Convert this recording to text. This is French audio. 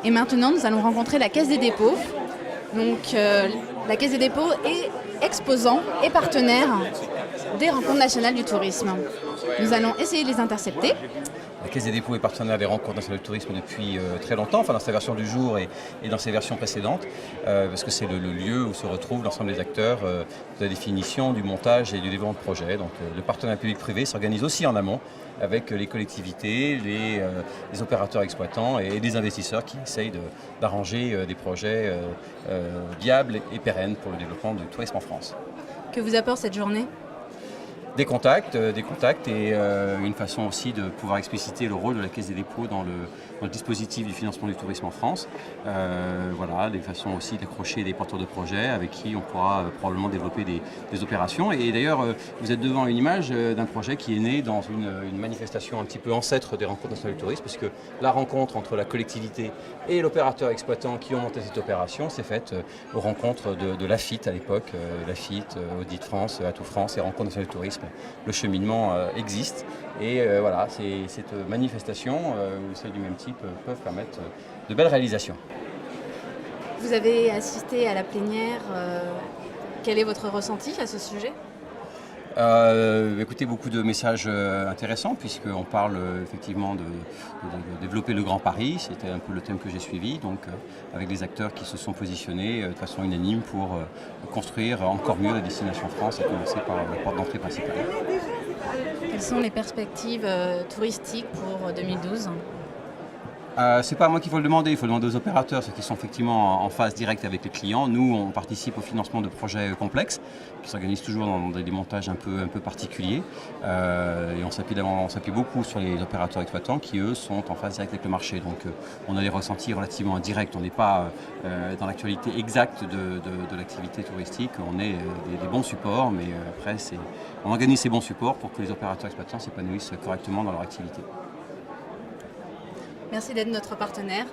Et maintenant, nous allons rencontrer la Caisse des dépôts. Donc, la Caisse des dépôts est exposant et partenaire des rencontres nationales du tourisme. Nous allons essayer de les intercepter. La Caisse des dépôts est partenaire des rencontres nationales du tourisme depuis très longtemps, enfin dans sa version du jour et dans ses versions précédentes, parce que c'est le lieu où se retrouvent l'ensemble des acteurs de la définition, du montage et du développement de projets. Donc le partenariat public-privé s'organise aussi en amont avec les collectivités, les opérateurs exploitants et les investisseurs qui essayent d'arranger des projets viables et pérennes pour le développement du tourisme en France. Que vous apporte cette journée ? Des contacts et une façon aussi de pouvoir expliciter le rôle de la Caisse des dépôts dans le dispositif du financement du tourisme en France. Voilà, des façons aussi d'accrocher des porteurs de projets avec qui on pourra probablement développer des opérations. Et d'ailleurs, vous êtes devant une image d'un projet qui est né dans une manifestation un petit peu ancêtre des rencontres nationales du tourisme, puisque la rencontre entre la collectivité et l'opérateur exploitant qui ont monté cette opération s'est faite aux rencontres de l'AFIT à l'époque, l'AFIT, Audit France, Atout France et Rencontres nationales du tourisme. Le cheminement existe et voilà, cette manifestation ou celle du même type peuvent permettre de belles réalisations. Vous avez assisté à la plénière. Quel est votre ressenti à ce sujet ? Écoutez, beaucoup de messages intéressants puisqu'on parle effectivement de développer le Grand Paris. C'était un peu le thème que j'ai suivi, donc avec des acteurs qui se sont positionnés de façon unanime pour construire encore mieux la destination France, à commencer par la porte d'entrée principale. Quelles sont les perspectives touristiques pour 2012 ? C'est pas à moi qu'il faut le demander, il faut le demander aux opérateurs, ceux qui sont effectivement en phase directe avec les clients. Nous, on participe au financement de projets complexes, qui s'organisent toujours dans des montages un peu particuliers. Et on s'appuie beaucoup sur les opérateurs exploitants qui, eux, sont en phase directe avec le marché. Donc on a des ressentis relativement indirects, on n'est pas dans l'actualité exacte de l'activité touristique. On est des bons supports, mais après, on organise ces bons supports pour que les opérateurs exploitants s'épanouissent correctement dans leur activité. Merci d'être notre partenaire.